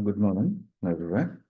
Good morning, everyone.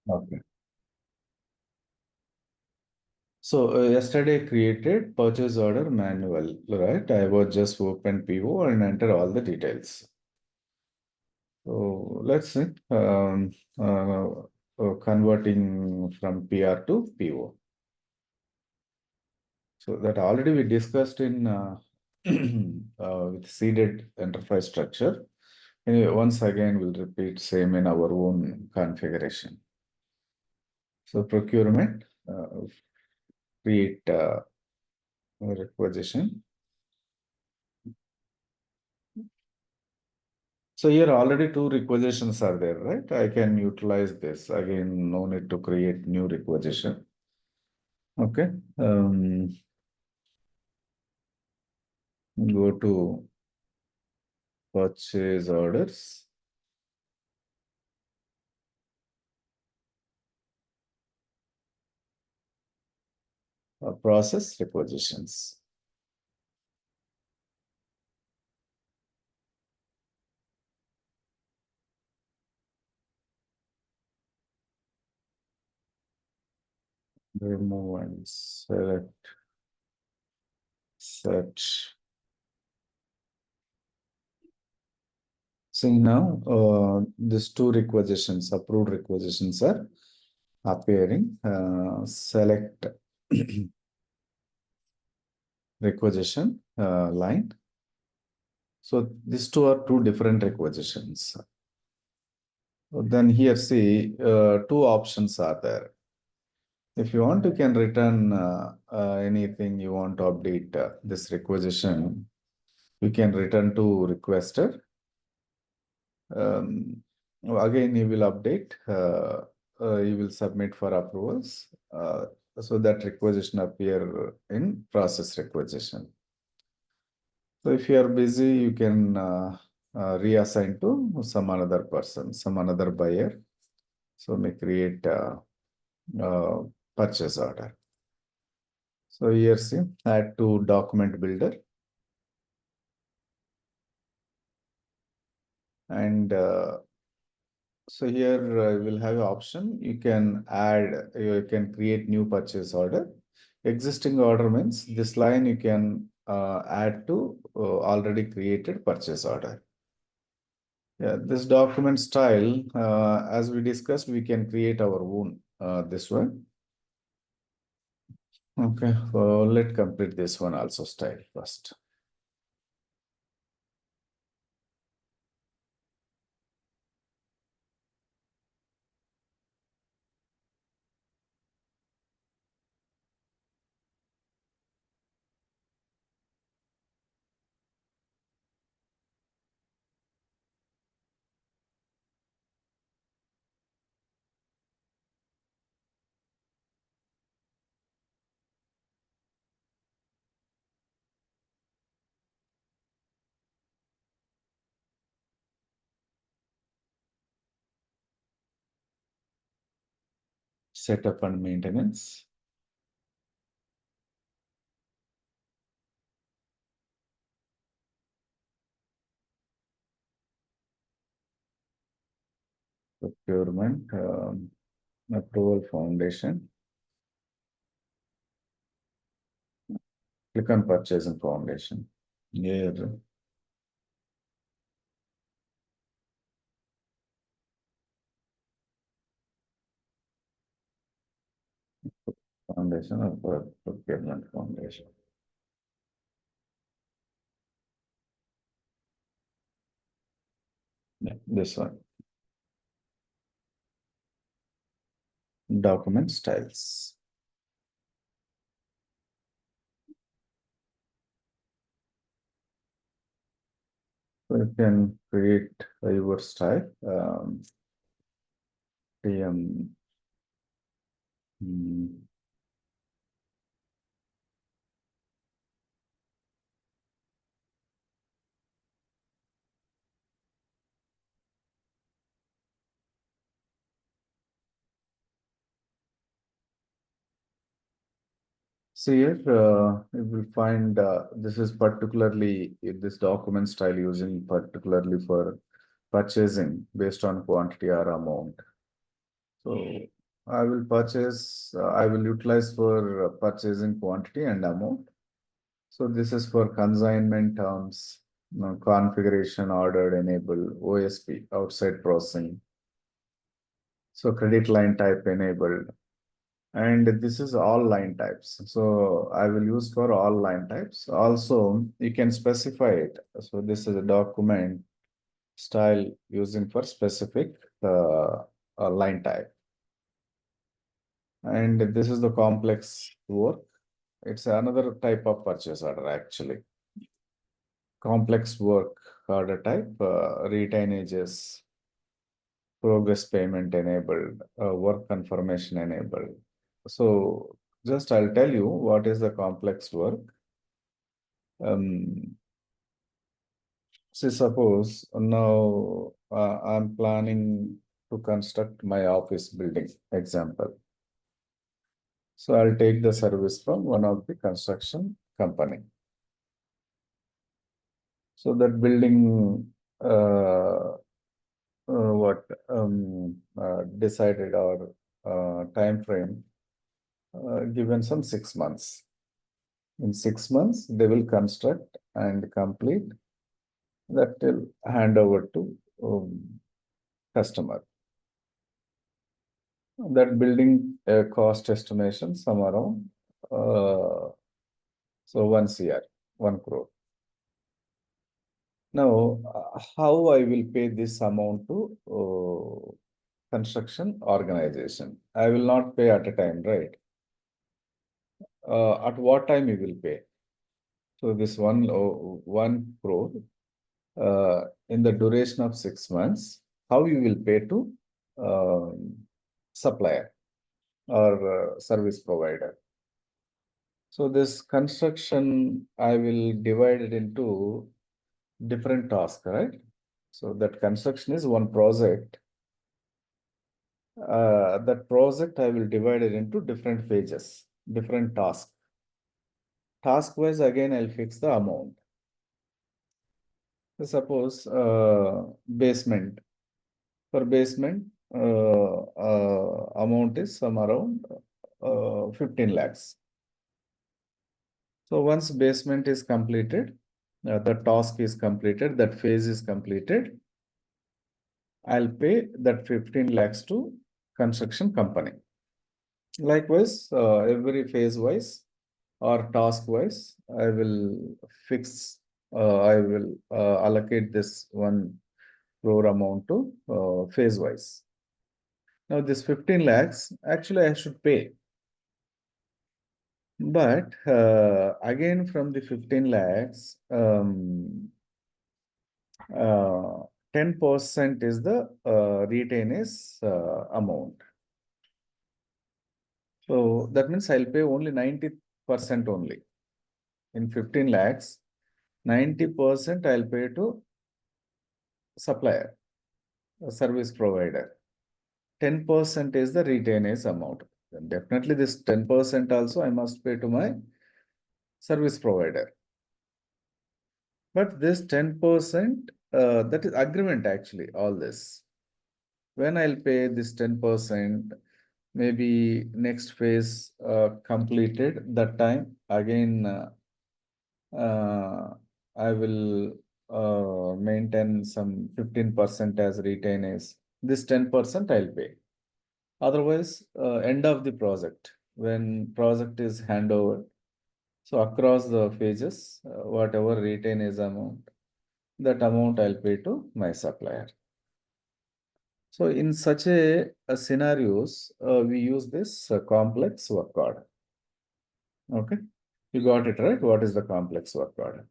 Okay. So yesterday created purchase order manual, right? I was just open PO and enter all the details. So let's see. Uh, Converting from PR to PO. So that already we discussed in with seeded enterprise structure. Anyway, once again, we'll repeat same in our own configuration. So procurement, create requisition. So here already two requisitions are there, right? I can utilize this. Again, no need to create new requisition. Okay. Go to purchase orders. Process requisitions. Remove and select, search. See now, these two requisitions, approved requisitions are appearing. Select requisition line. So these two are two different requisitions. Then here see two options are there. If you want, you can return anything you want to update this requisition. You can return to requester. Again, you will update. You will submit for approvals. So that requisition appear in process requisition. So if you are busy, you can reassign to some another person, some another buyer. So may create uh, purchase order. So here see, add to document builder. And so here we'll have an option. You can add, you can create new purchase order. Existing order means this line you can add to already created purchase order. Yeah, this document style, as we discussed, we can create our own this one. Okay, well, let's complete this one also style first. Setup and maintenance. Procurement, approval foundation. Click on purchase and foundation. Here, foundation or procurement foundation. Yeah, this one. document styles. So you can create your style. TM. So here you will find this is particularly this document style using particularly for purchasing based on quantity or amount. So I will purchase, I will utilize for purchasing quantity and amount. So this is for consignment terms, configuration, ordered, enable, OSP, outside processing. So credit line type enabled. And this is all line types. So I will use for all line types. Also, you can specify it. So this is a document style using for specific line type. And this is the complex work. It's another type of purchase order actually. Complex work order type, retainages, progress payment enabled, work confirmation enabled. So just I'll tell you what is the complex work. See, suppose now I'm planning to construct my office building, example. So I'll take the service from one of the construction company. So that building, decided or time frame given some 6 months. In 6 months, they will construct and complete. That will hand over to customer. That building cost estimation some around so 1 CR, 1 crore. Now, how I will pay this amount to construction organization? I will not pay at a time, right? At what time you will pay? So this 1 crore in the duration of 6 months, how you will pay to supplier or service provider. So this construction, I will divide it into different tasks, right? So that construction is one project. That project I will divide it into different phases, different tasks. Task wise, again, I'll fix the amount. So suppose basement. For basement, amount is some around 15 lakhs. So once basement is completed, the task is completed, that phase is completed, I'll pay that 15 lakhs to construction company. Likewise, every phase wise or task wise, I will fix, I will allocate this 1 crore amount to phase wise. Now this 15 lakhs, actually I should pay. But again from the 15 lakhs, 10% is the retainers amount. So that means I'll pay only 90% only. In 15 lakhs, 90% I'll pay to supplier, a service provider. 10% is the retainers amount. Then definitely this 10% also I must pay to my service provider. But this 10%, that is agreement actually, all this. When I'll pay this 10%, maybe next phase completed, that time again I will maintain some 15% as retainers. This 10% I'll pay. Otherwise, end of the project, when project is handover, so across the phases, whatever retainers amount, that amount I'll pay to my supplier. So in such a scenarios, we use this complex work order. Okay, you got it right. What is the complex work order?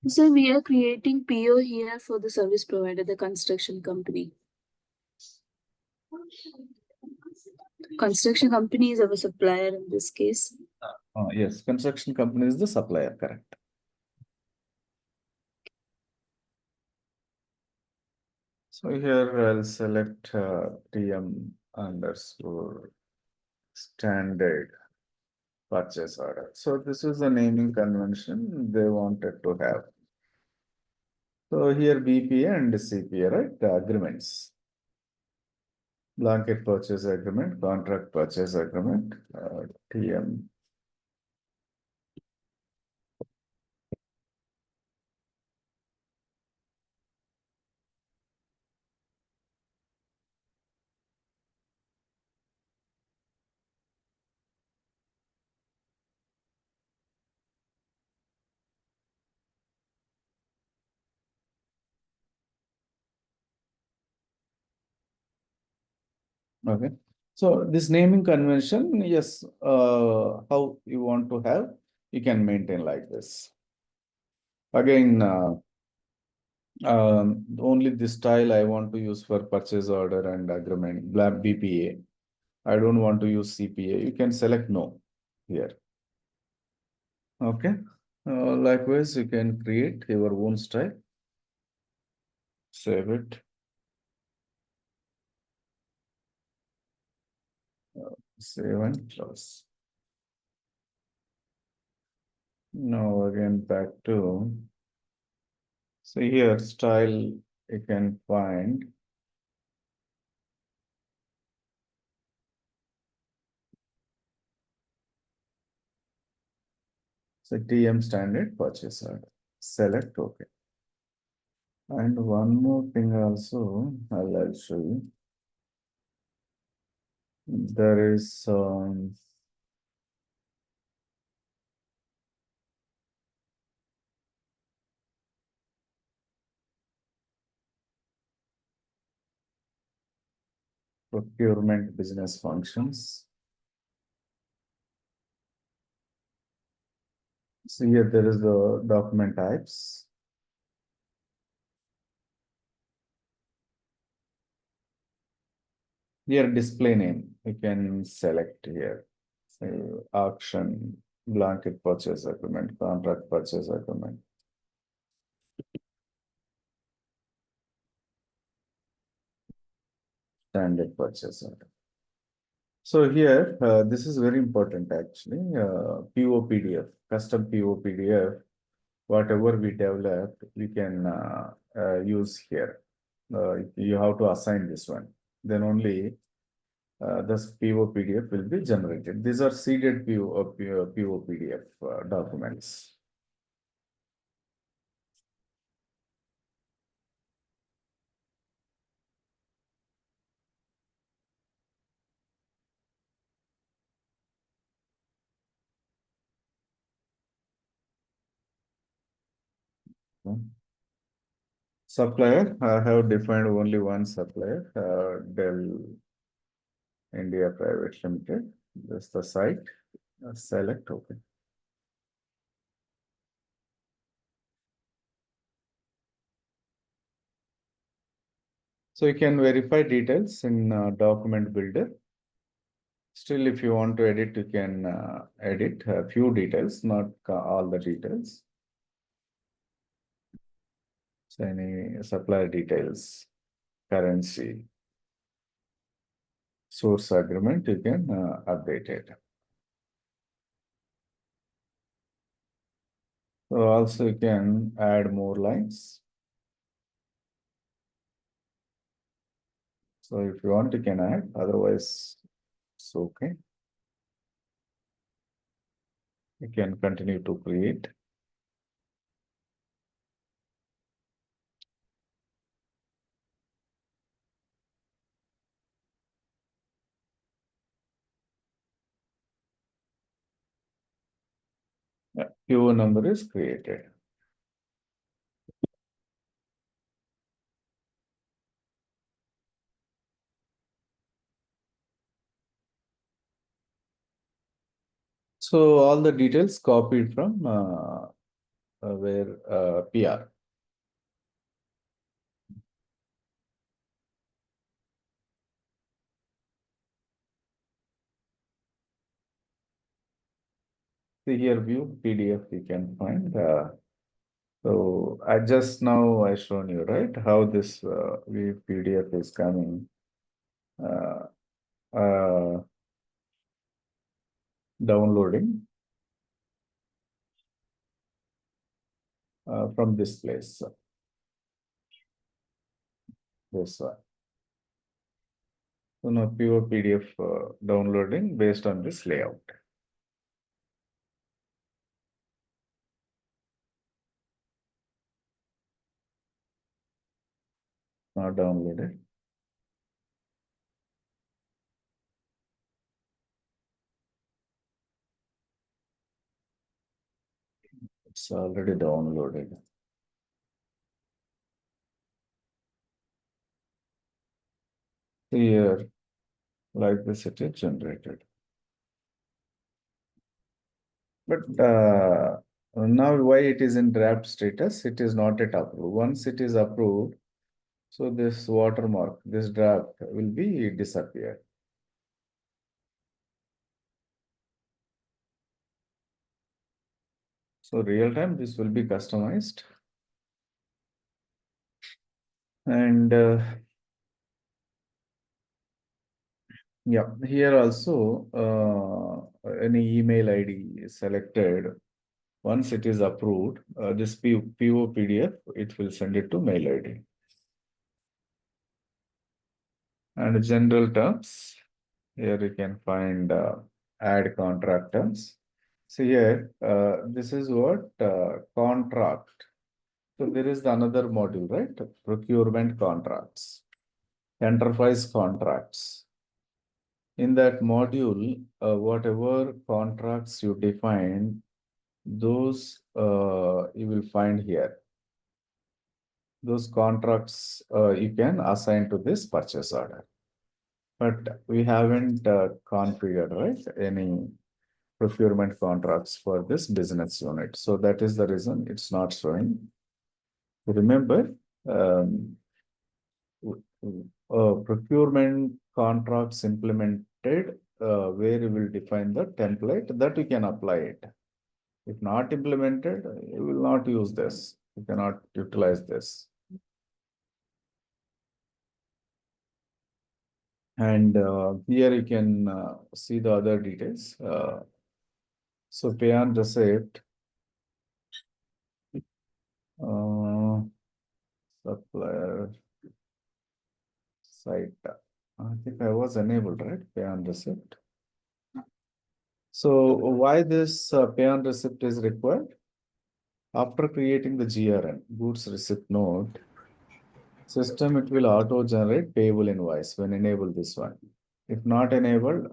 So we are creating PO here for the service provider, the construction company. Construction company is our supplier in this case. Yes, construction company is the supplier, correct. So here I'll select TM underscore standard purchase order. So this is the naming convention they wanted to have. So here BPA and CPA, right? The agreements. Blanket purchase agreement, contract purchase agreement, TM. Okay. So this naming convention, yes, how you want to have, you can maintain like this. Again, only this style I want to use for purchase order and agreement, BPA. I don't want to use CPA. You can select no here. Okay. Likewise, you can create your own style. Save it. Save and close. Now again back to, so here style you can find. So TM standard purchase order. Select OK. And one more thing also I'll show you. There is procurement business functions. So here there is the document types. Here display name, you can select here. Say auction, blanket purchase agreement, contract purchase agreement. Standard purchase order. So here, this is very important actually. POPDF, custom POPDF, whatever we developed, we can use here. You have to assign this one. Then only this POPDF will be generated. These are seeded POPDF documents. Supplier, I have defined only one supplier, Dell India Private Limited. That's the site. Select OK. So you can verify details in document builder. Still, if you want to edit, you can edit a few details, not all the details. So any supplier details, currency, source agreement, you can update it. So also you can add more lines. So if you want, you can add, otherwise it's okay. You can continue to create. Yeah, PO number is created. So all the details copied from where PR. See here, view PDF you can find. So I just now I shown you, right, how this view PDF is coming. Uh, Downloading from this place. This one. So now pure PDF downloading based on this layout. Not downloaded. It's already downloaded. Here, like this, it is generated. But now why it is in draft status? It is not yet approved. Once it is approved, so this watermark, this draft will be disappear. So real time, this will be customized. And yeah, here also any email ID is selected. Once it is approved, this PO PDF, it will send it to mail ID. And general terms, here you can find add contract terms. So here, this is what contract. So there is another module, right? Procurement contracts, enterprise contracts. In that module, whatever contracts you define, those you will find here. Those contracts you can assign to this purchase order. But we haven't configured, right, any procurement contracts for this business unit. So that is the reason it's not showing. Remember, um, procurement contracts implemented where you will define the template that you can apply it. If not implemented, you will not use this. You cannot utilize this. And here you can see the other details. So pay on receipt, supplier site. I think I was enabled, right? Pay on receipt. So why this pay on receipt is required? After creating the GRN, goods receipt node, system, it will auto generate payable invoice when enable this one. If not enabled,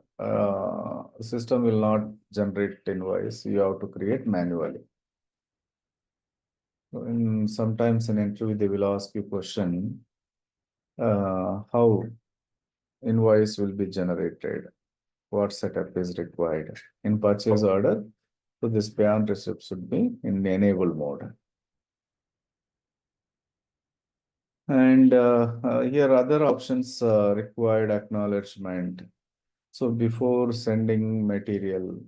system will not generate invoice. You have to create manually. Sometimes in interview, they will ask you question, how invoice will be generated, what setup is required. In purchase order, so this pay on receipt should be in enable mode. And here other options required acknowledgement. So before sending material,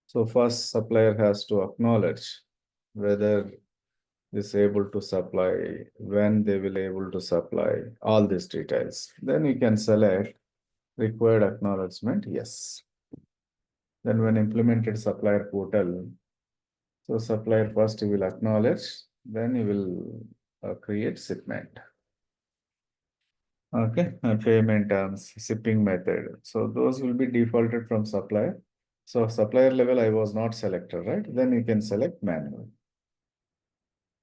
so first supplier has to acknowledge whether is able to supply, when they will able to supply, all these details. Then you can select required acknowledgement, yes. Then when implemented supplier portal, so supplier first you will acknowledge, then you will create shipment. Okay, payment terms, shipping method. So those will be defaulted from supplier. So supplier level I was not selected, right? Then you can select manual.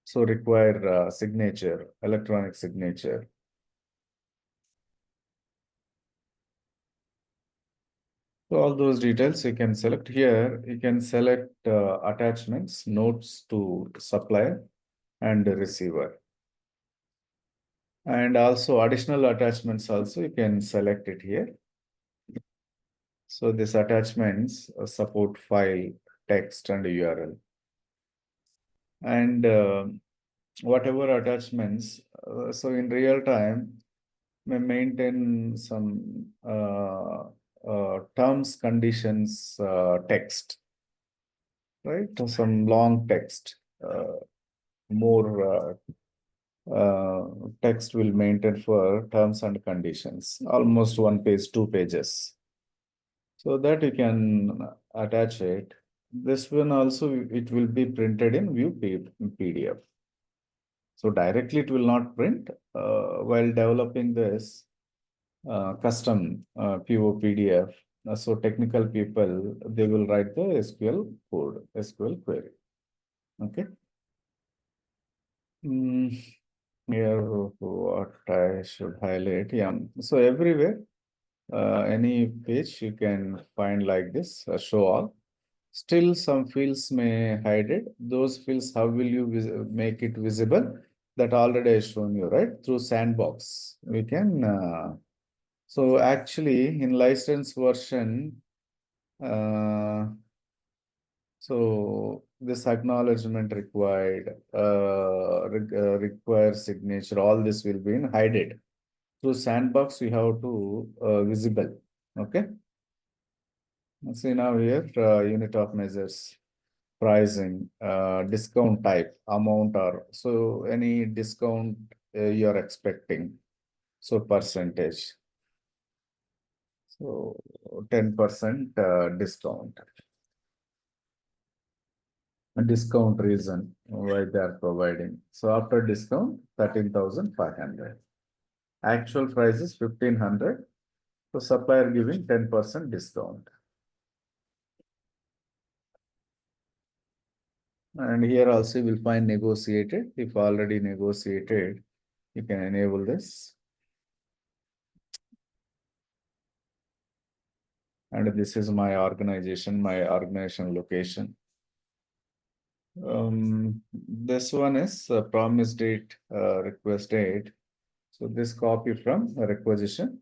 So require signature, electronic signature. So all those details you can select here. You can select attachments, notes to supplier and the receiver. And also additional attachments also you can select it here. So this attachments support file, text, and URL. And whatever attachments, so in real time, may maintain some terms, conditions, text, right? Some long text, more text will maintain for terms and conditions, almost 1 page, 2 pages. So that you can attach it. This one also, it will be printed in view PDF. So directly it will not print. While developing this custom PO PDF, so technical people, they will write the SQL code, SQL query. Okay. Here, what I should highlight, yeah. So everywhere, any page you can find like this, show all. Still, some fields may hide it. Those fields, how will you make it visible? That already I shown you, right? Through sandbox, we can. So actually, in license version, uh, so this acknowledgement required, require signature. All this will be in hide it. Through sandbox, we have to visible. Okay. See now here, unit of measures, pricing, discount type, amount, or so any discount you're expecting. So percentage. So 10% discount. A discount reason why they are providing. So after discount, 13,500. Actual price is 1,500. So supplier giving 10% discount. And here also you will find negotiated. If already negotiated, you can enable this. And this is my organization location. This one is promise date, request date. So this copy from a requisition.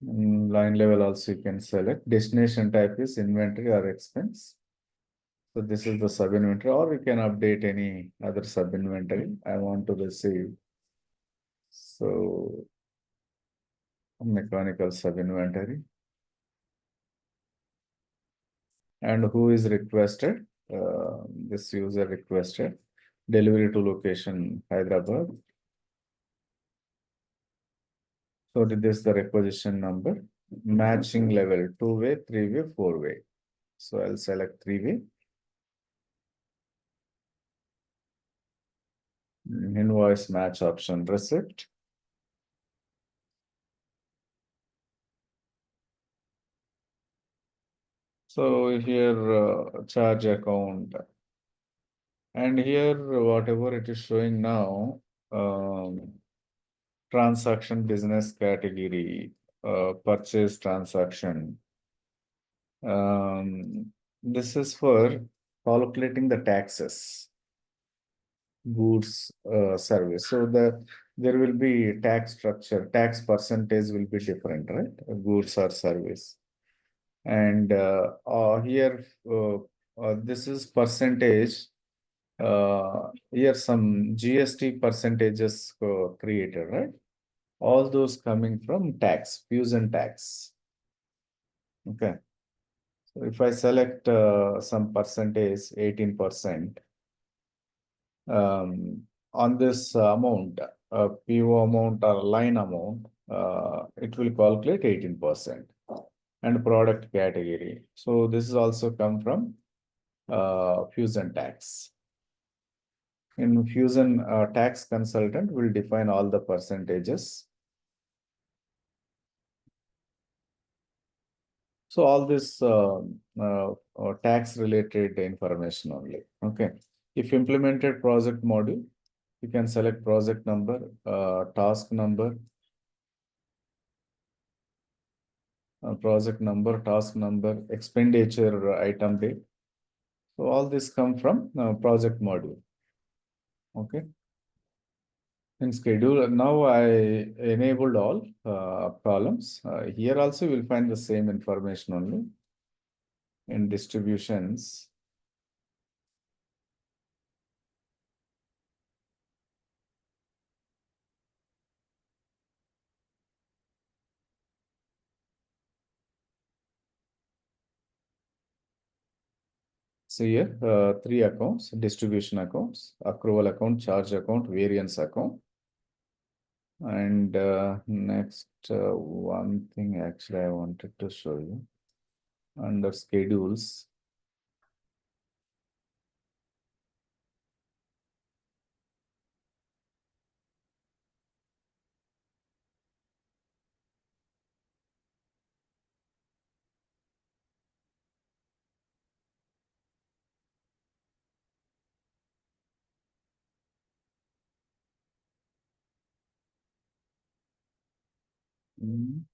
Line level also you can select. Destination type is inventory or expense. So this is the sub inventory, or you can update any other sub inventory I want to receive. So mechanical sub inventory. And who is requested? This user requested delivery to location Hyderabad. So this is the requisition number, matching level, 2-way, 3-way, 4-way. So I'll select 3-way. Invoice match option, receipt. So here charge account. And here whatever it is showing now, transaction business category, purchase transaction. This is for calculating the taxes, goods service. So there will be tax structure, tax percentage will be different, right? Goods or service. And here this is percentage. Here some GST percentages created, right? All those coming from tax, fusion tax. Okay. So if I select some percentage, 18%, on this amount, PO amount or line amount, it will calculate 18%. And product category. So this is also come from fusion tax. In fusion, tax consultant will define all the percentages. So all this tax related information only. Okay. If implemented project module, you can select project number, task number, task number, expenditure item date. So all this come from project module. Okay. In schedule, now I enabled all columns. Here also you'll find the same information only. In distributions, so here, three accounts: distribution accounts, accrual account, charge account, variance account. And next, one thing actually I wanted to show you under schedules. Mm.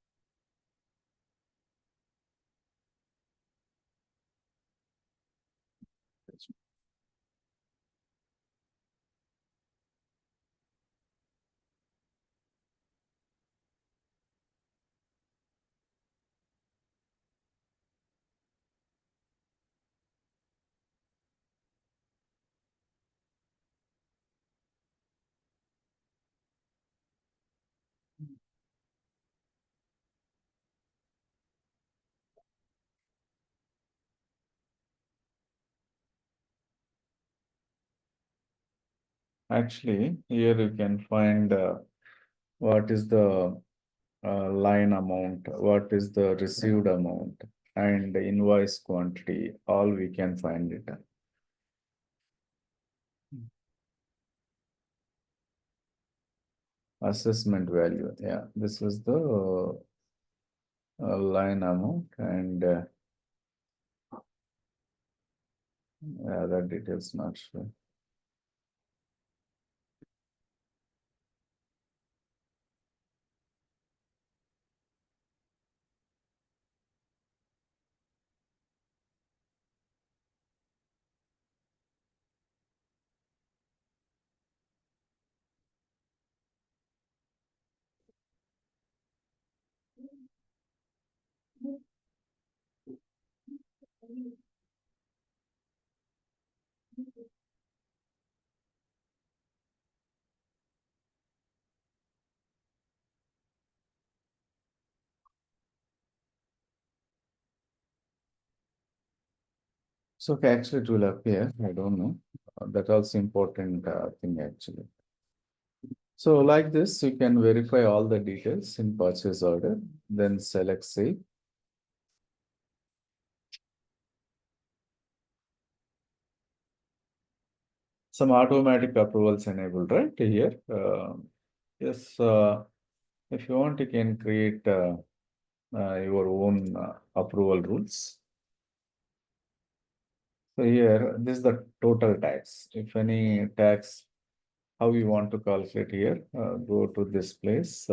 Actually, here you can find what is the line amount, what is the received amount, and the invoice quantity. All we can find it. Assessment value. Yeah, this is the line amount, and other details not sure. So actually it will appear, I don't know. That also important thing actually. So like this, you can verify all the details in purchase order, then select save. Some automatic approvals enabled, right here. Yes, if you want, you can create your own approval rules. So here, this is the total tax. If any tax, how you want to calculate here, go to this place.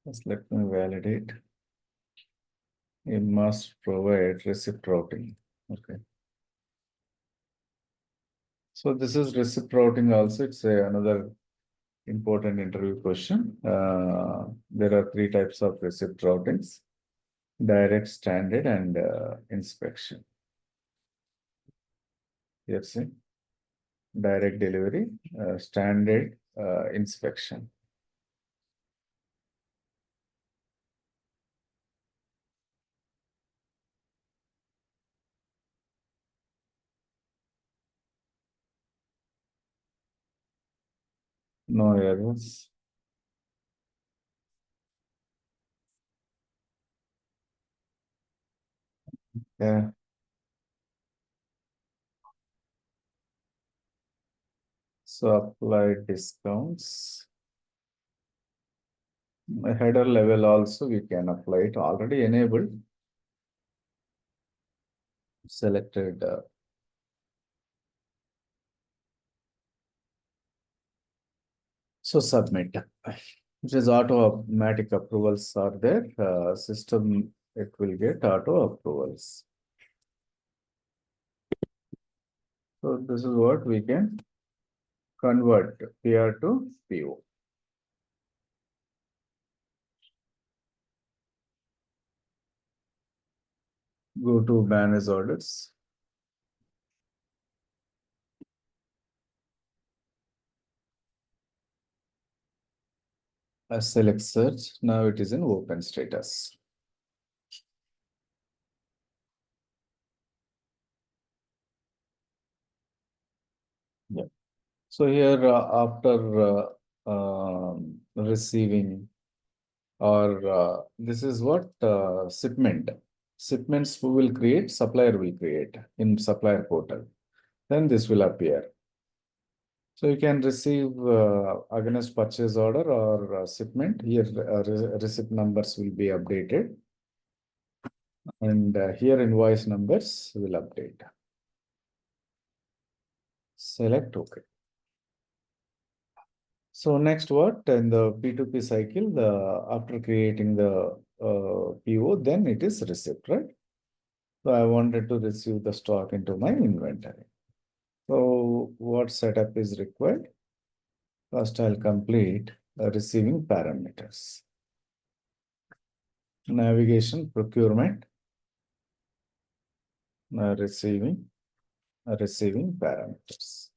Just let me validate. You must provide receipt routing. Okay. So this is receipt routing also. It's another important interview question. There are three types of receipt routings: direct, standard, and inspection. Yes, direct delivery, standard, inspection. No errors. Yeah. So apply discounts. Header level also we can apply it, already enabled. Selected. So submit. Which is automatic approvals are there. System, it will get auto approvals. So this is what we can convert PR to PO. Go to manage orders. I select search. Now it is in open status. Yeah. So here after receiving or this is what shipment. Shipments who will create, supplier will create in supplier portal. Then this will appear. So you can receive against purchase order or shipment. Here receipt numbers will be updated. And here invoice numbers will update. Select OK. So next what in the P2P cycle, after creating the PO, then it is receipt, right? So I wanted to receive the stock into my inventory. So what setup is required? First I'll complete the receiving parameters. Navigation, procurement, receiving parameters.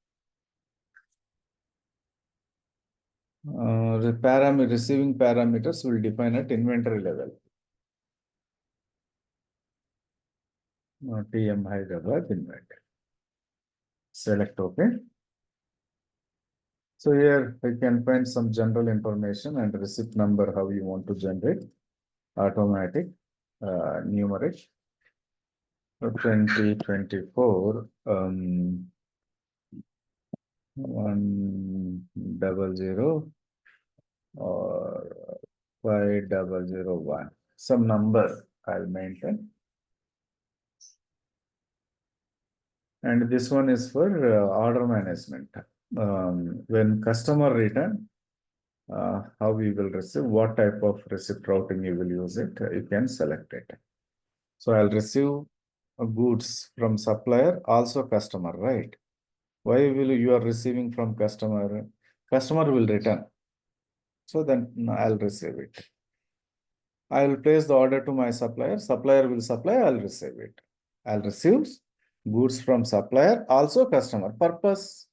Receiving parameters will define at inventory level. TM Hyderabad inventory. Select OK. So here I can find some general information and receipt number, how you want to generate. Automatic, numeric. 2024, 100 or 5001. Some number I'll maintain. And this one is for order management. When customer return, how we will receive, what type of receipt routing you will use it, you can select it. So I'll receive goods from supplier, also customer, right? Why will you are receiving from customer? Customer will return. So then I'll receive it. I will place the order to my supplier. Supplier will supply, I'll receive it. I'll receive goods from supplier, also customer. Purpose,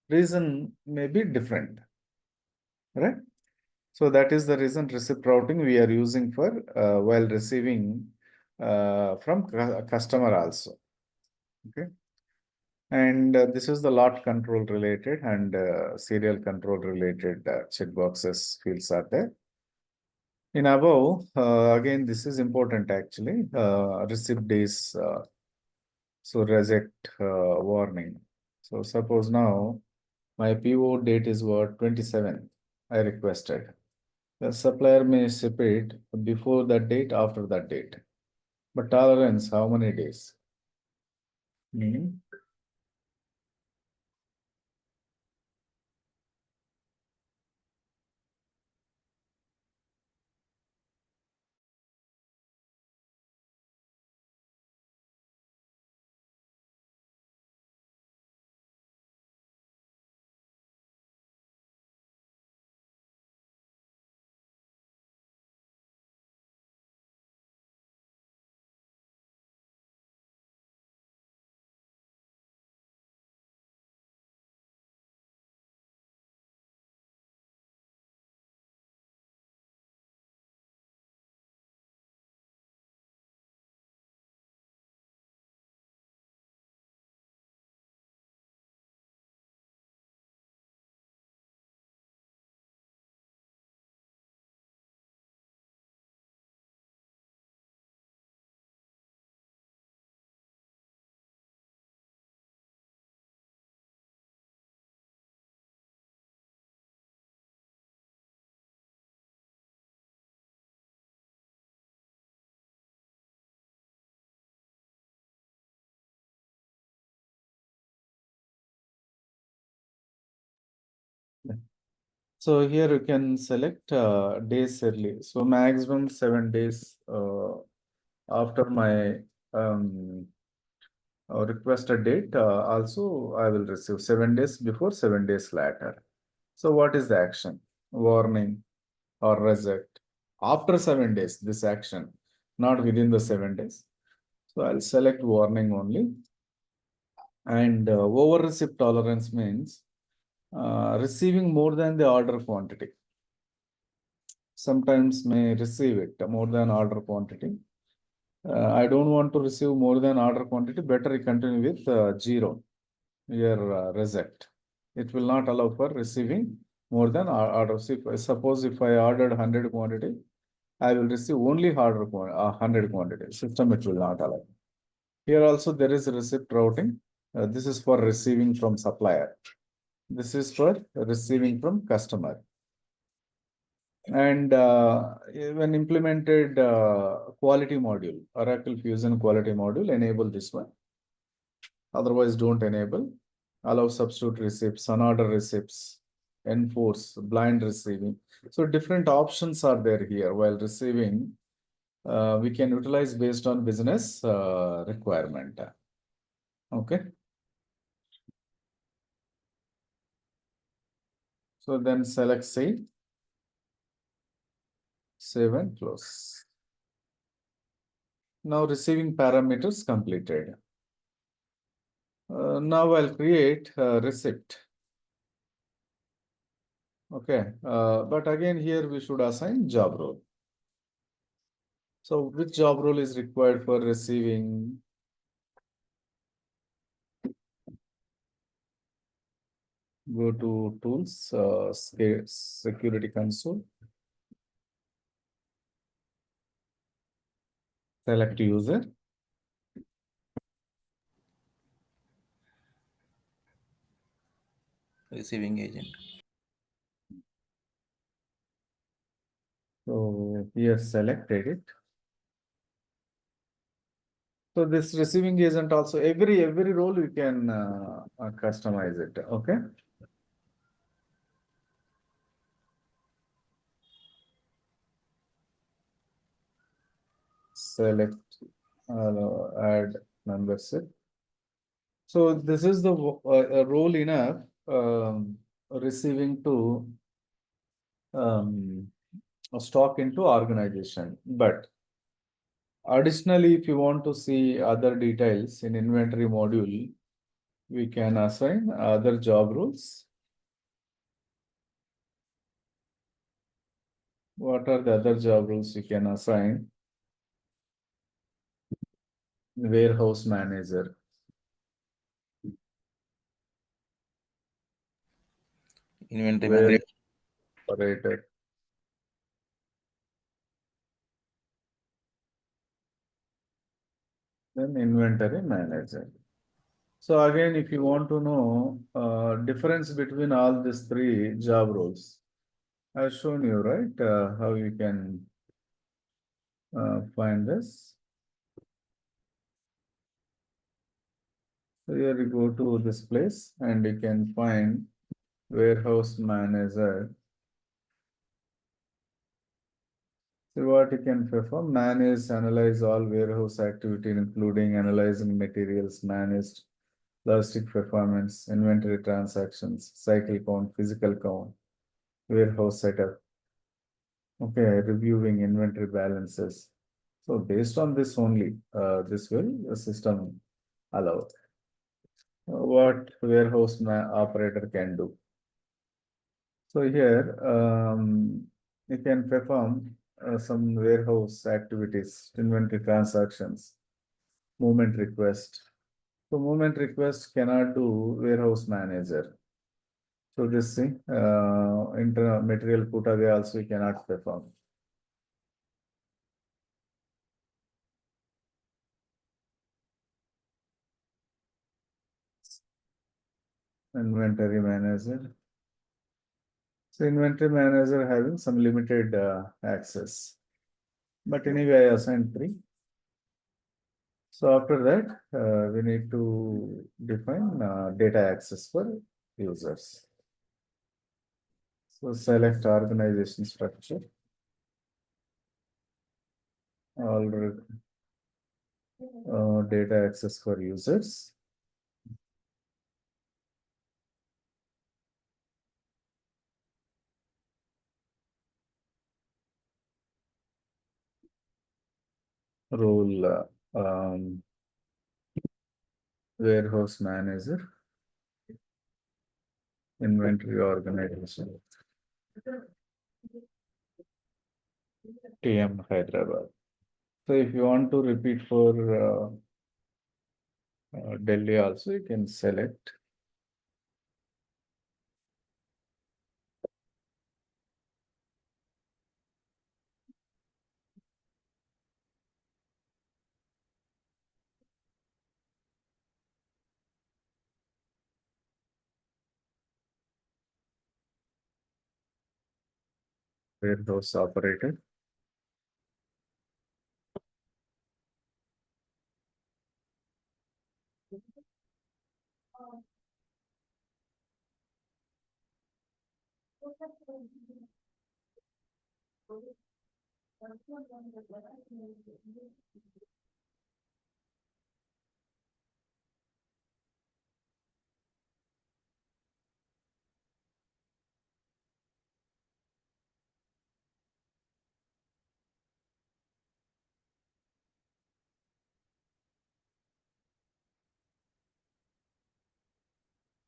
reason may be different, right? So that is the reason receipt routing we are using for while receiving from customer also. Okay. And this is the lot control related and serial control related checkboxes fields are there. In above, again, this is important actually, receipt days, so reject warning. So suppose now my PO date is what, 27, I requested. The supplier may ship it before that date, after that date. But tolerance, how many days? Meaning, so here you can select days early. So maximum 7 days after my request a date. Also, I will receive 7 days before, 7 days later. So what is the action? Warning or reject. After 7 days, this action, not within the 7 days. So I'll select warning only. And over receipt tolerance means receiving more than the order quantity. Sometimes may receive it more than order quantity. I don't want to receive more than order quantity. Better I continue with 0. Here reject. It will not allow for receiving more than order. Suppose if I ordered 100 quantity, I will receive only 100 quantity. System it will not allow. Here also there is receipt routing. This is for receiving from supplier. This is for receiving from customer. And when implemented quality module, Oracle Fusion quality module, enable this one. Otherwise, don't enable. Allow substitute receipts, unordered receipts, enforce blind receiving. So different options are there here while receiving. We can utilize based on business requirement. Okay. So then select save and close. Now receiving parameters completed. Now I'll create a receipt. Okay, but again here we should assign job role. So which job role is required for receiving? Go to tools, security console. Select user. Receiving agent. So here select edit. So this receiving agent also every role you can customize it. Okay. Select add membership. So this is the role enough receiving to stock into organization. But additionally, if you want to see other details in inventory module, we can assign other job roles. What are the other job roles you can assign? Warehouse manager. Inventory Where manager. operator. Then inventory manager. So again, if you want to know difference between all these 3 job roles, I've shown you, right? How you can find this. So here you go to this place and you can find warehouse manager. So what you can perform, manage, analyze all warehouse activity, including analyzing materials, managed logistic performance, inventory transactions, cycle count, physical count, warehouse setup. Okay, reviewing inventory balances. So based on this only, this will the system allow. What warehouse operator can do. So here you can perform some warehouse activities, inventory transactions, movement request. So movement request cannot do warehouse manager. So this thing, internal material put away also you cannot perform. Inventory manager. So inventory manager having some limited access. But anyway, I assigned 3. So after that, we need to define data access for users. So select organization structure. Already. Data access for users. Role warehouse manager, inventory organization, TM Hyderabad. So if you want to repeat for Delhi also, you can select. Warehouse operator.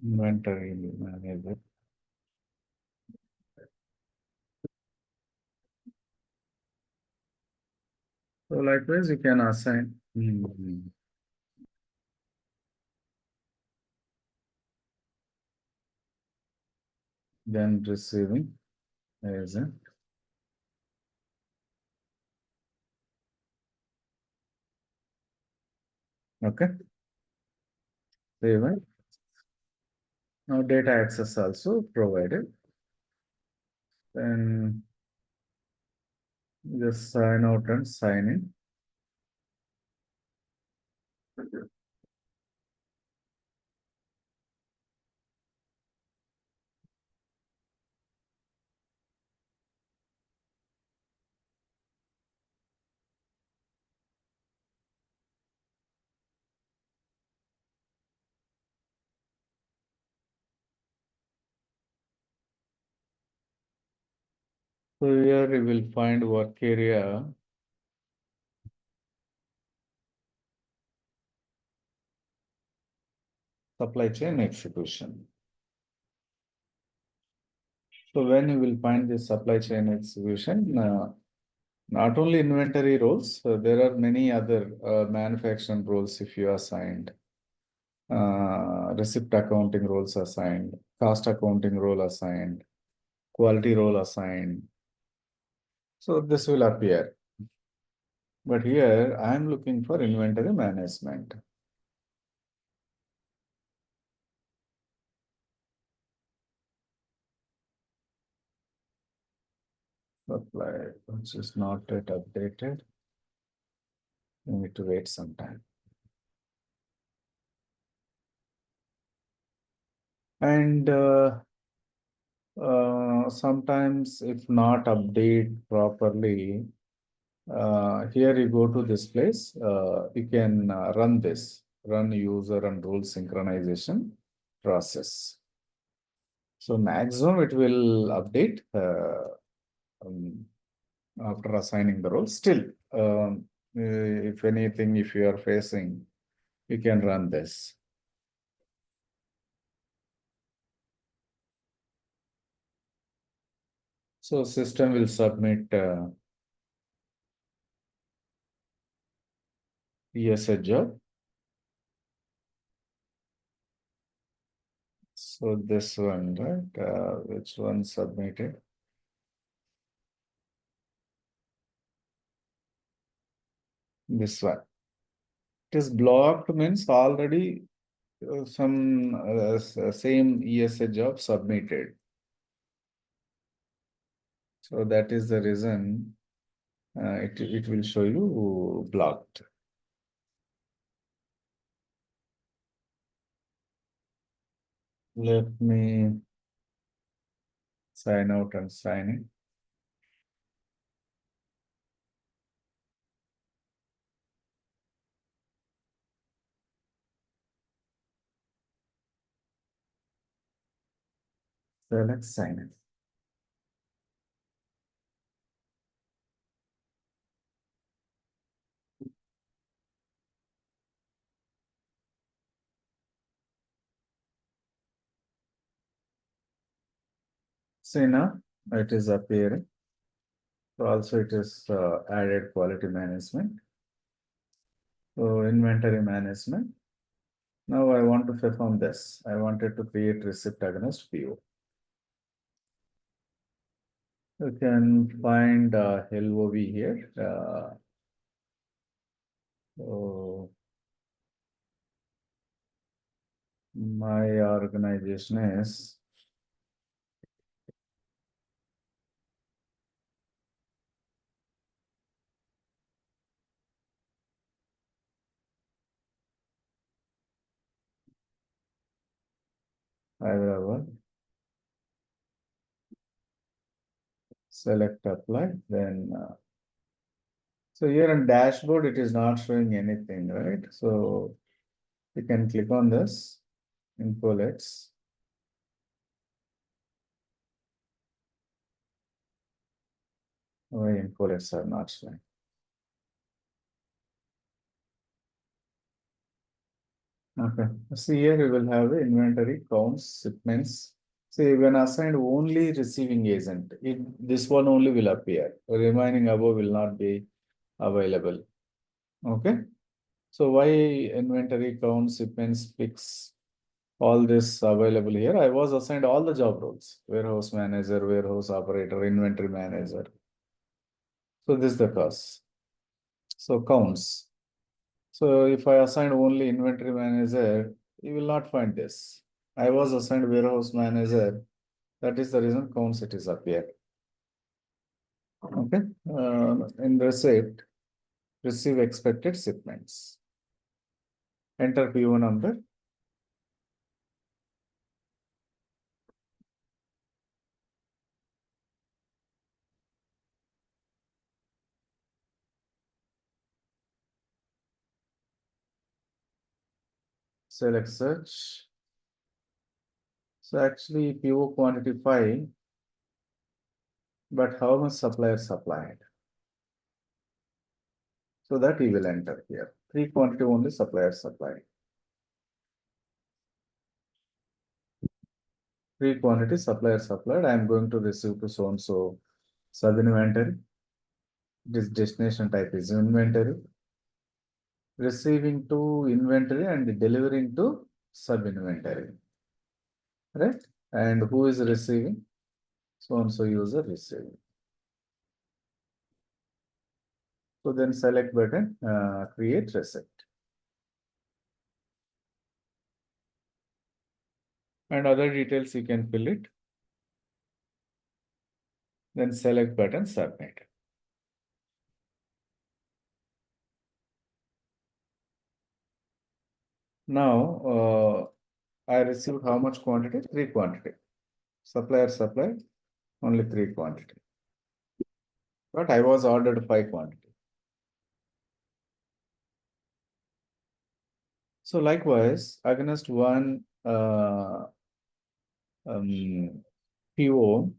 Inventory manager. So likewise, you can assign. Then receiving ASN. Okay. Save it. Now data access also provided. Then just sign out and sign in. So here you will find work area. Supply chain execution. So when you will find the supply chain execution, not only inventory roles, there are many other manufacturing roles if you assigned. Receipt accounting roles assigned, cost accounting role assigned, quality role assigned. So this will appear. But here I am looking for inventory management. Supply, which is not yet updated. You need to wait some time. And sometimes if not update properly, here you go to this place, you can run user and role synchronization process. So maximum it will update after assigning the role. Still, if anything, if you are facing, you can run this. So system will submit ESA job. So this one, right? Which one submitted? This one. It is blocked means already some same ESA job submitted. So that is the reason it will show you blocked. Let me sign out and sign in. Select sign in. See now it is appearing. So also it is added quality management. So inventory management. Now I want to perform this. I wanted to create receipt against PO. You can find LOV here. So my organization is Hyderabad. Select apply. Then so here in dashboard it is not showing anything, right? So you can click on this infolets. Why infolets are not showing? Okay. See here we will have inventory counts shipments. See when assigned only receiving agent, this one only will appear. Remaining above will not be available. Okay. So why inventory counts shipments picks all this available here? I was assigned all the job roles: warehouse manager, warehouse operator, inventory manager. So this is the cause. So counts. So if I assign only inventory manager, you will not find this. I was assigned warehouse manager. That is the reason counts it is appear. Okay. In receipt, receive expected shipments. Enter PO number. Select search. So actually PO quantity 5, but how much supplier supplied? So that we will enter here. 3 quantity only supplier supplied. 3 quantity supplier supplied. I am going to receive to so and so sub inventory. This destination type is inventory. Receiving to inventory and delivering to sub inventory. Right? And who is receiving? So and so user receiving. So then select button, create receipt. And other details you can fill it. Then select button, submit. Now, I received how much quantity? 3 quantity. Supplier supply, only 3 quantity. But I was ordered 5 quantity. So likewise, against one PO,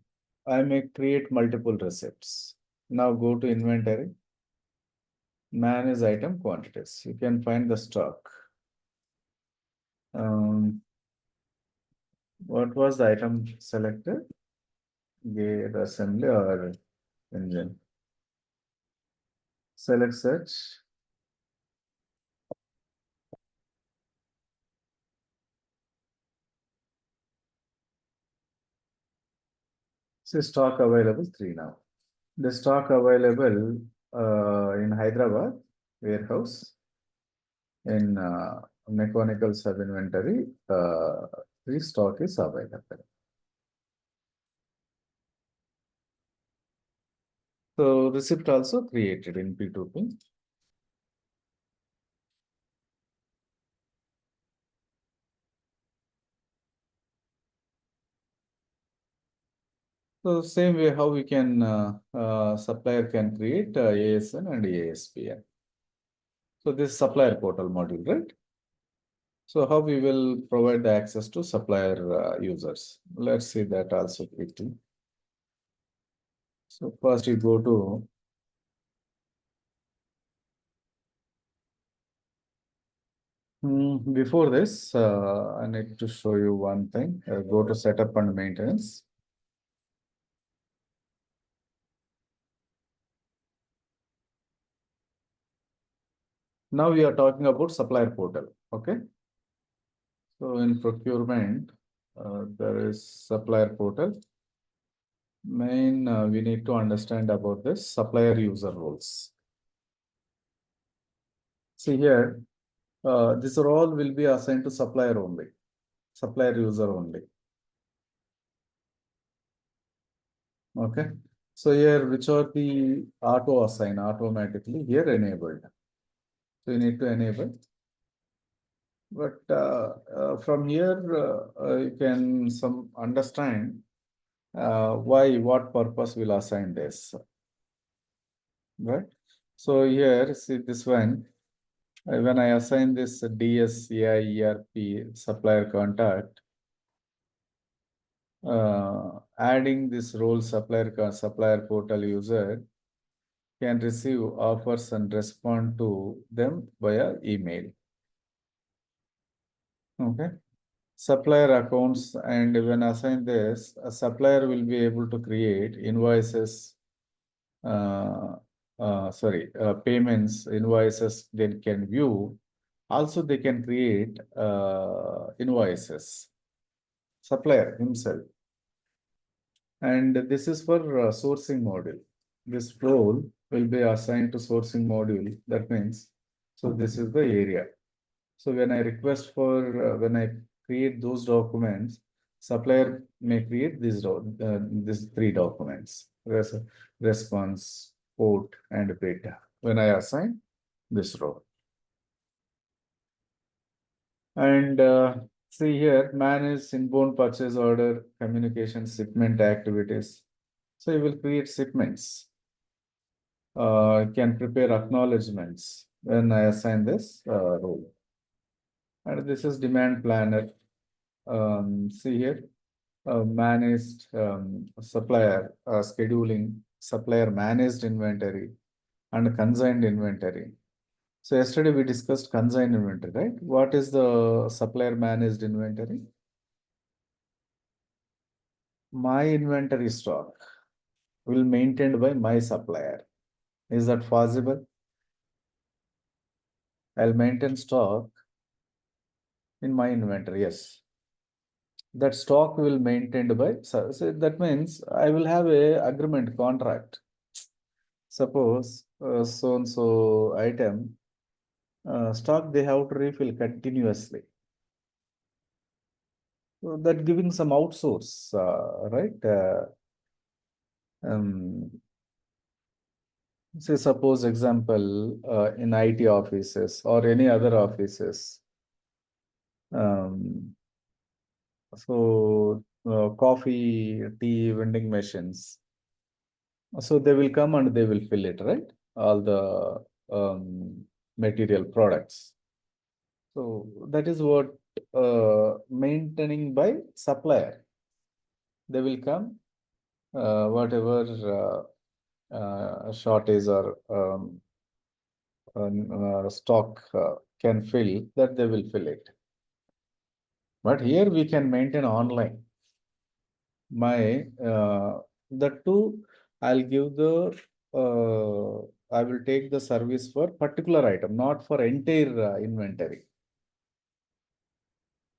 I may create multiple receipts. Now go to inventory, manage item quantities. You can find the stock. What was the item selected? Gear, assembly, or engine? Select search. See stock available 3 now. The stock available in Hyderabad warehouse in mechanical sub inventory, 3 stock is available. So receipt also created in P2P. So same way how we can supplier can create ASN and ASPN. So this supplier portal module, right? So how we will provide the access to supplier users? Let's see that also quickly. So first you go to before this, I need to show you one thing. Go to setup and maintenance. Now we are talking about supplier portal. Okay. So in procurement, there is supplier portal. We need to understand about this supplier user roles. See here, this role will be assigned to supplier only, supplier user only. Okay. So here, which are the auto assign automatically here enabled. So you need to enable. But from here, you can some understand why, what purpose will assign this, right? So here, see this one, when I assign this DSCI ERP supplier contact, adding this role supplier portal user can receive offers and respond to them via email. Okay. Supplier accounts, and when assign this, a supplier will be able to create invoices, payments, invoices they can view. Also, they can create invoices, supplier himself. And this is for sourcing module. This role will be assigned to sourcing module. That means, so this is the area. So when I request for, when I create those documents, supplier may create these three documents: response, quote, and bid. When I assign this role, and see here, manage inbound purchase order, communication, shipment activities. So you will create shipments. Can prepare acknowledgements when I assign this role. And this is demand planner. See here, managed supplier scheduling, supplier managed inventory, and consigned inventory. So yesterday we discussed consigned inventory, right? What is the supplier managed inventory? My inventory stock will maintained by my supplier. Is that possible? I'll maintain stock in my inventory, yes. That stock will maintained by, so that means I will have a agreement contract. Suppose so and so item stock they have to refill continuously. So that giving some outsource, right? Say suppose example in IT offices or any other offices. Coffee, tea, vending machines. So they will come and they will fill it, right? All the material products. So that is what maintaining by supplier. They will come, whatever shortage or stock can fill, that they will fill it. But here we can maintain online. The two, I'll give the, I will take the service for particular item, not for entire inventory.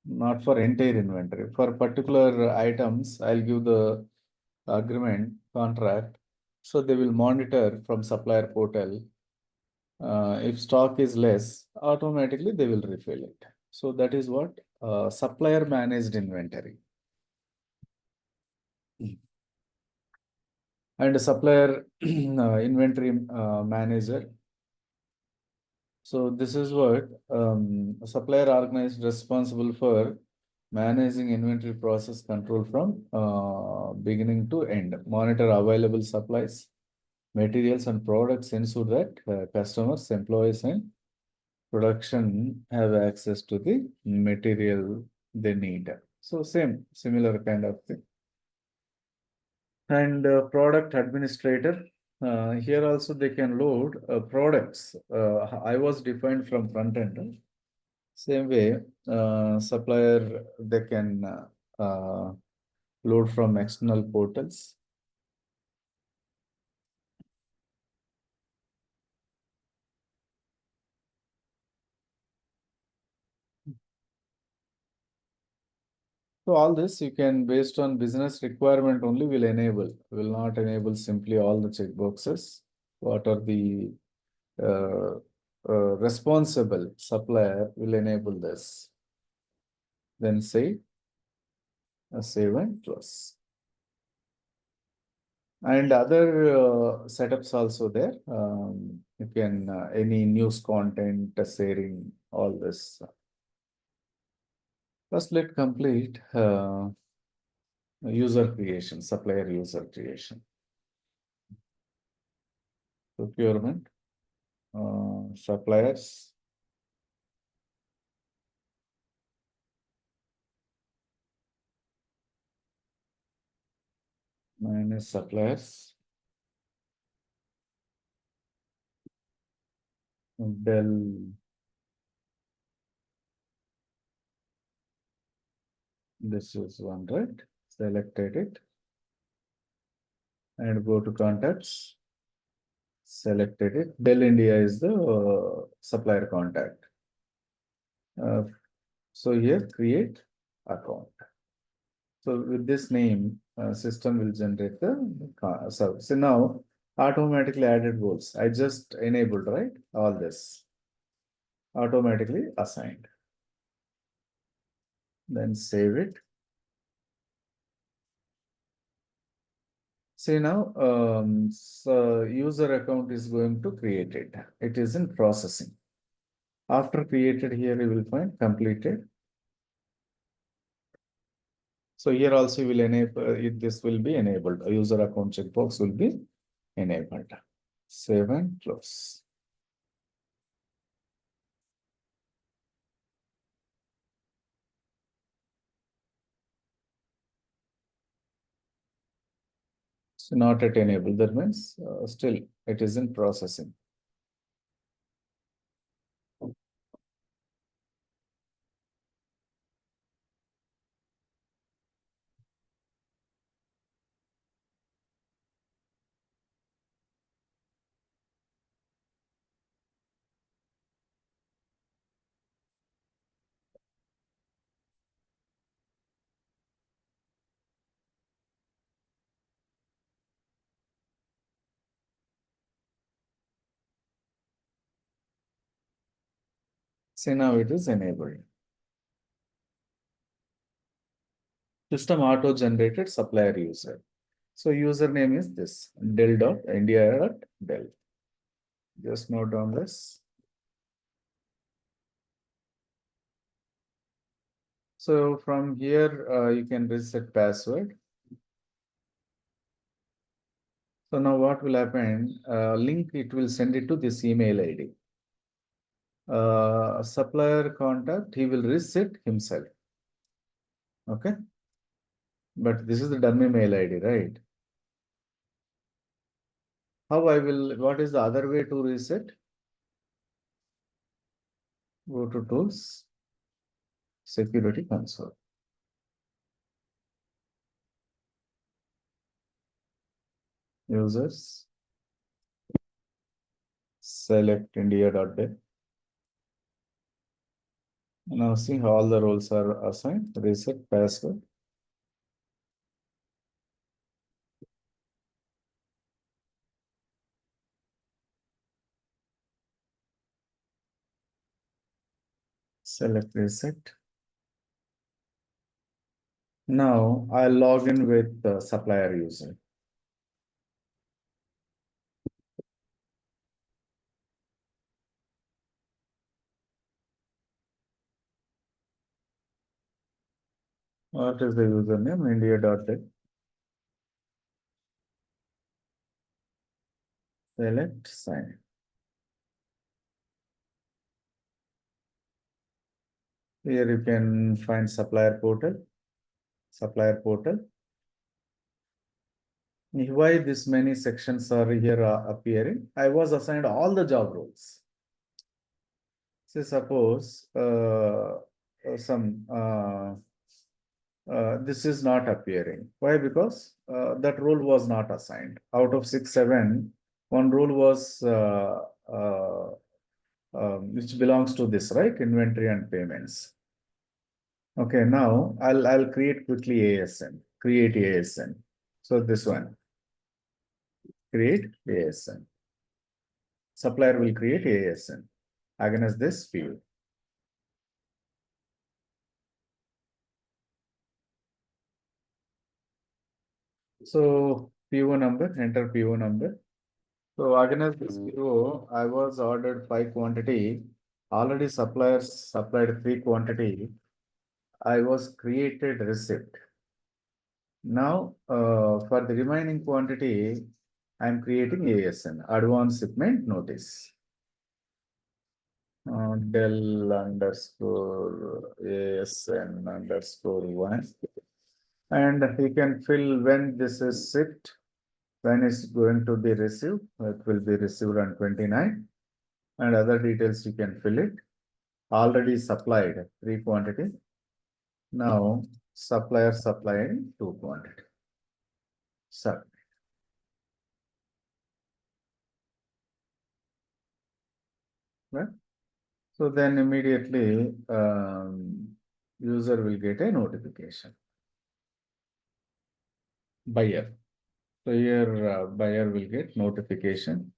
Not for entire inventory. For particular items, I'll give the agreement contract. So they will monitor from supplier portal. If stock is less, automatically they will refill it. So that is what supplier managed inventory. And supplier inventory manager. So this is what supplier organized responsible for managing inventory process control from beginning to end. Monitor available supplies, materials and products, ensure that customers, employees, and production have access to the material they need. So similar kind of thing. And product administrator, here also they can load products. I was defined from front end. Same way, supplier, they can load from external portals. So all this you can, based on business requirement only, will not enable simply all the checkboxes. What are the uh, responsible supplier will enable this. Then say save and close. And other setups also there. You can any news content sharing, all this. First, let complete user creation, supplier user creation. Procurement, suppliers, minus suppliers, Dell, this is one, right? Selected it and go to contacts. Selected it. Dell India is the supplier contact. So here create account. So with this name, system will generate the service. So now automatically added goals. I just enabled, right? All this automatically assigned. Then save it. See now, so user account is going to create it. It is in processing. After created, here you will find completed. So here also you will enable this will be enabled. A user account checkbox will be enabled. Save and close. So not yet enabled. That means still it is in processing. See now it is enabled. System auto generated supplier user. So username is this Dell.India.Dell. Just note down this. So from here you can reset password. So now what will happen? Link it will send it to this email ID. Supplier contact, he will reset himself. Okay. But this is the dummy mail ID, right? What is the other way to reset? Go to tools, security console. Users, select India.Dell. Now see how all the roles are assigned. Reset password. Select reset. Now I'll log in with the supplier user. What is the username? India.Dell. Select sign. Here you can find supplier portal. Supplier portal. Why this many sections are here appearing? I was assigned all the job roles. Say suppose some this is not appearing. Why? Because that role was not assigned. Out of 6, 7, one role was which belongs to this, right? Inventory and payments. Okay, now I'll create quickly ASN. Create ASN. So this one. Create ASN. Supplier will create ASN against this field. So PO number, enter PO number. So against this PO, I was ordered 5 quantity. Already suppliers supplied 3 quantity. I was created receipt. Now for the remaining quantity, I am creating ASN, advance shipment notice. Del underscore ASN underscore 1. And you can fill when this is shipped, when it's going to be received. It will be received on 29. And other details you can fill it. Already supplied 3 quantity. Now supplier supplying 2 quantity. Submit. Right? So then immediately user will get a notification. Buyer. So here buyer will get notification.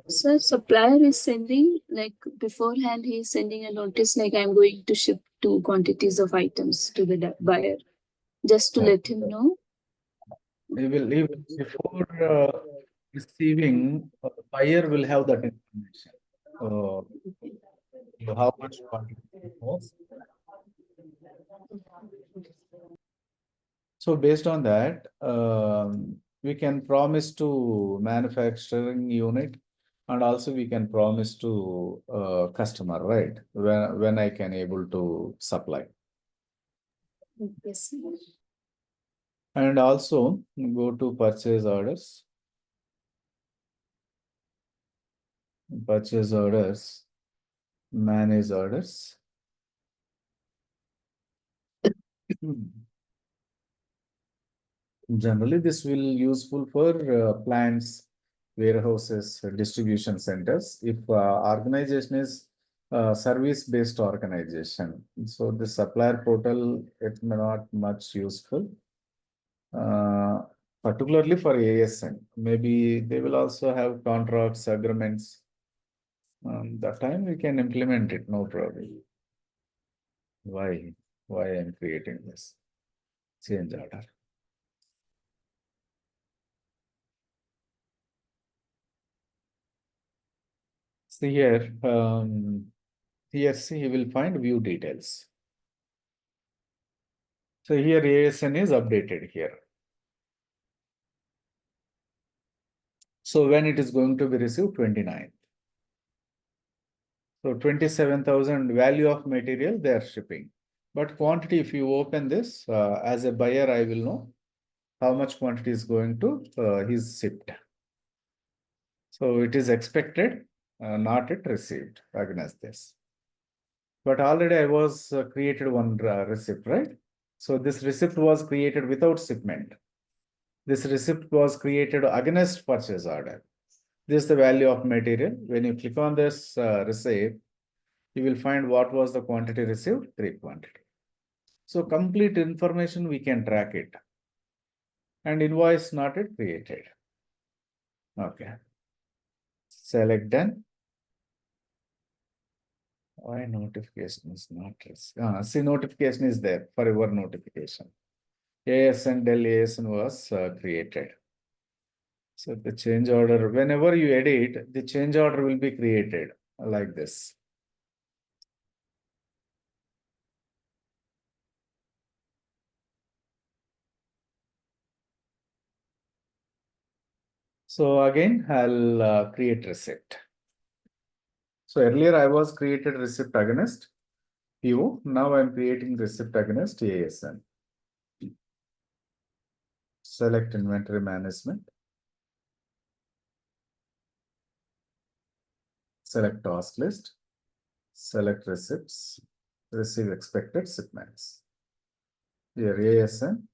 So supplier is sending, like beforehand, he is sending a notice like I'm going to ship 2 quantities of items to the buyer, just to let him know. He will before receiving, buyer will have that information. How much quantity it was. So based on that, we can promise to manufacturing unit, and also we can promise to customer, right? When I can able to supply. Yes. And also go to purchase orders. Purchase orders, manage orders. Generally, this will useful for plants, warehouses, distribution centers. If organization is service-based organization, so the supplier portal, it may not much useful. Particularly for ASN, maybe they will also have contracts, agreements. That time we can implement it, no problem. Why? Why I'm creating this? Change order. See here, see, you will find view details. So here ASN is updated here. So when it is going to be received, 29th. So 27,000 value of material they are shipping. But quantity, if you open this, as a buyer, I will know how much quantity is going to is shipped. So it is expected, not yet received against this. But already I was created one receipt, right? So this receipt was created without shipment. This receipt was created against purchase order. This is the value of material. When you click on this receipt, you will find what was the quantity received, 3 quantity. So complete information we can track it. And invoice not yet created. Okay. Select done. Why notification is not received? See, notification is there for your notification. ASN del ASN was created. So the change order, whenever you edit, the change order will be created like this. So again, I'll create receipt. So earlier I was created receipt against PO. Now I'm creating receipt against ASN. Select inventory management. Select task list. Select receipts. Receive expected shipments. Here ASN.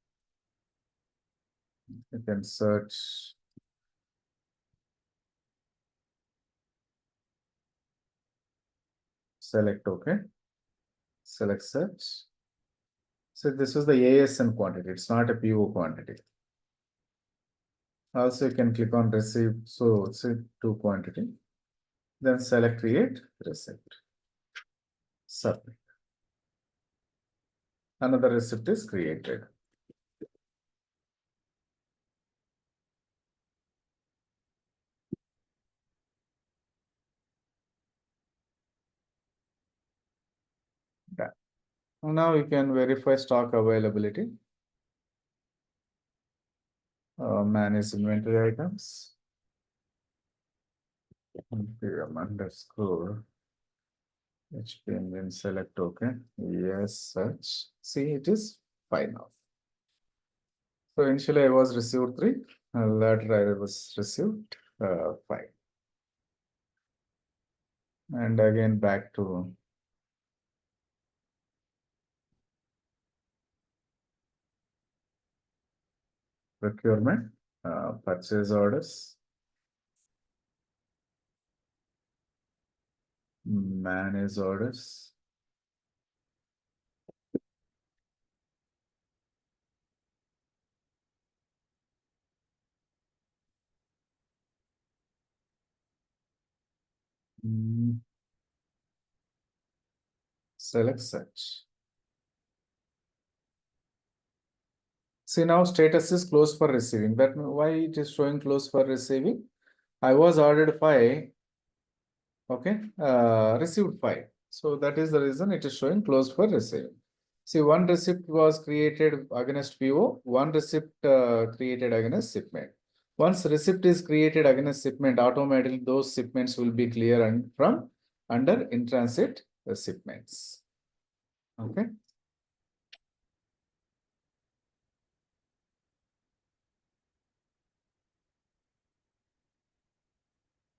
You can search. Select OK. Select search. So this is the ASN quantity. It's not a PO quantity. Also, you can click on receive. So it's a to quantity. Then select create receipt. Submit. Another receipt is created. Done. Now you can verify stock availability. Manage inventory items. Underscore HP and then select OK. Yes, search. See, it is 5 now. So initially I was received 3. Later I was received 5. And again back to procurement, purchase orders, manage orders, select search. See, now status is closed for receiving. That why it is showing closed for receiving? I was ordered 5. Okay, received 5. So that is the reason it is showing closed for receiving. See, one receipt was created against PO, one receipt created against shipment. Once receipt is created against shipment, automatically those shipments will be clear and from under in transit shipments. Okay.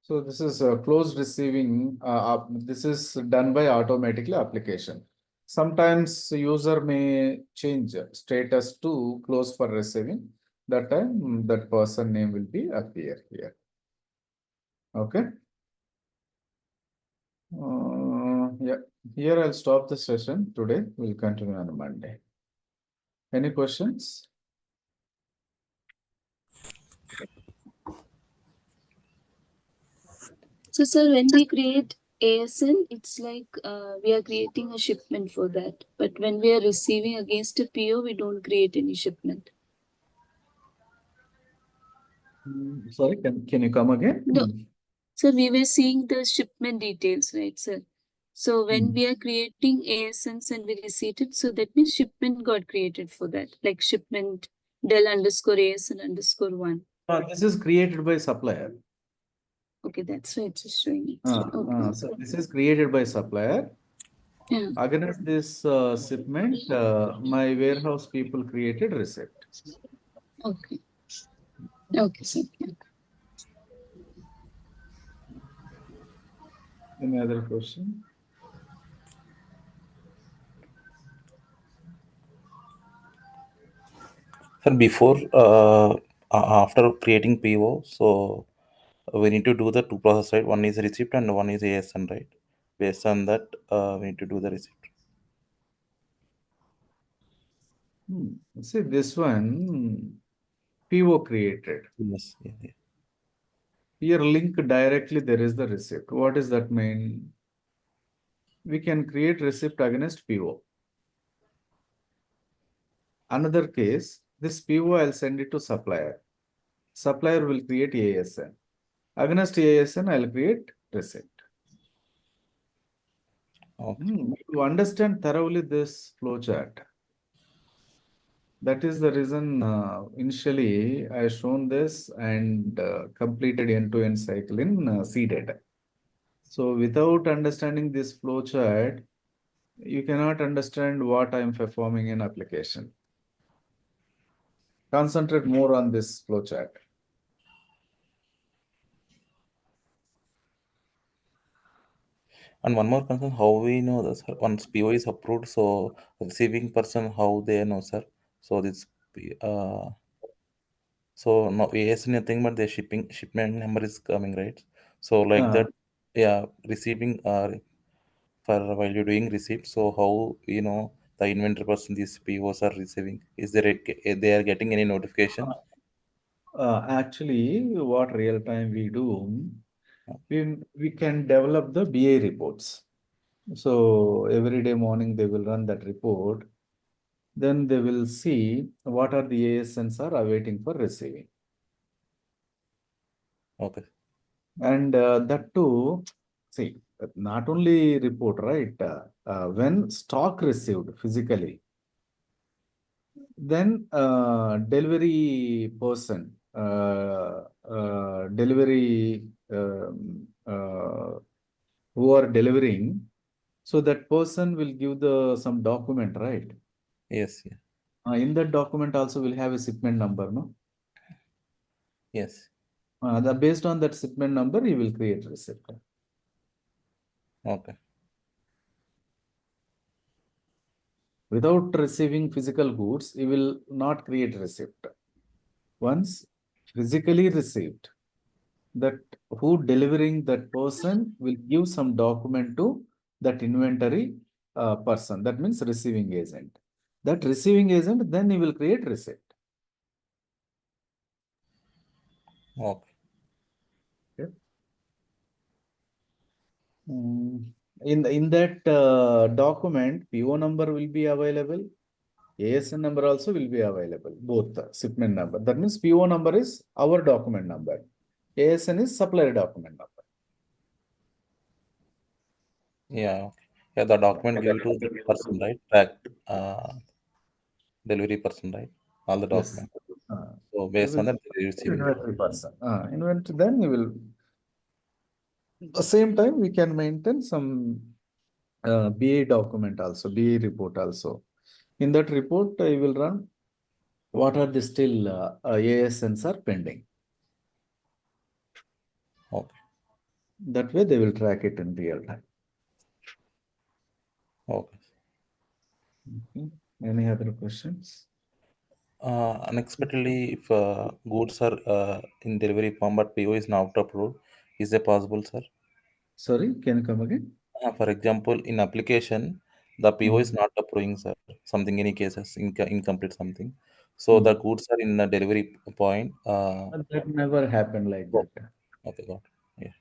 So this is closed receiving. This is done by automatically application. Sometimes user may change status to close for receiving. That time that person name will be appear here. Okay. Yeah. Here I'll stop the session today. We'll continue on Monday. Any questions? So, sir, when we create ASN, it's like we are creating a shipment for that. But when we are receiving against a PO, we don't create any shipment. Sorry, can you come again? No. So we were seeing the shipment details, right, sir? So when we are creating ASNs and we receive it, so that means shipment got created for that, like shipment del underscore ASN underscore 1. This is created by supplier. Okay, that's why it's just showing it. So this is created by supplier. Yeah. Against this shipment, my warehouse people created receipt. Okay. Okay, sir. Yeah. Any other question? Sir, before after creating PO, so we need to do the 2 process, right? One is receipt and one is ASN, right? Based on that, we need to do the receipt. See this one, PO created. Yes. Yeah, yeah. Here link directly there is the receipt. What does that mean? We can create receipt against PO. Another case, this PO I'll send it to supplier. Supplier will create ASN. Against ASN, I'll create receipt. Okay. To understand thoroughly this flowchart. That is the reason initially I shown this and completed end-to-end cycle in C data. So without understanding this flow chart, you cannot understand what I'm performing in application. Concentrate more on this flow chart. And one more concern, how we know this, sir? Once PO is approved, so receiving person, how they know, sir? So this, so no AS nothing, but the shipment number is coming, right? So like Uh, that, yeah, receiving for while you're doing receipt. So how you know the inventory person these POs are receiving? Is there they are getting any notification? Actually, what real time we do, we can develop the BA reports. So every day morning they will run that report. Then they will see what are the ASNs are awaiting for receiving. Okay. And that too, see, not only report, right? When stock received physically, then delivery who are delivering, so that person will give the some document, right? Yes. Yeah. In that document also will have a shipment number, no? Yes. Based on that shipment number, you will create receipt. Okay. Without receiving physical goods, you will not create receipt. Once physically received, that who delivering that person will give some document to that inventory person. That means receiving agent. That receiving agent, then you will create receipt. Okay. Okay. In that document, PO number will be available. ASN number also will be available, both the shipment number. That means PO number is our document number. ASN is supplier document number. Yeah. Okay. Yeah. The document give to the person, right? Track delivery person, right? All the Yes. document. Uh, So you based will on that, they receiving, right? inventory person. Inventory, then you will, the same time, we can maintain some BA document also, BA report also. In that report, I will run what are the still ASNs are pending. Okay. That way, they will track it in real time. Okay. Okay. Any other questions? Unexpectedly, if goods are in delivery form but PO is not approved, is it possible, sir? Sorry, can you come again? For example, in application, the PO is Mm. not approving, sir. Something, any cases, incomplete something. So the goods are in the delivery point. That never happened like Oh, that. okay, got it. Yeah.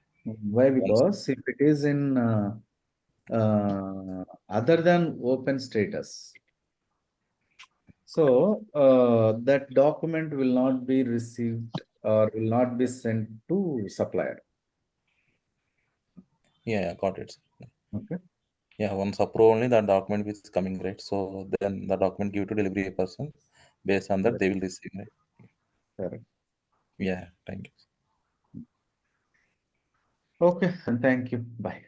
Why? Once, Because if it is in other than open status, so that document will not be received or will not be sent to supplier. yeah, yeah, got it, sir. Okay. Yeah, once approved only the document is coming, right? So then the document give to delivery person. Based on that, Correct. they will receive, right? Correct. Yeah, thank you. Okay. And thank you. Bye.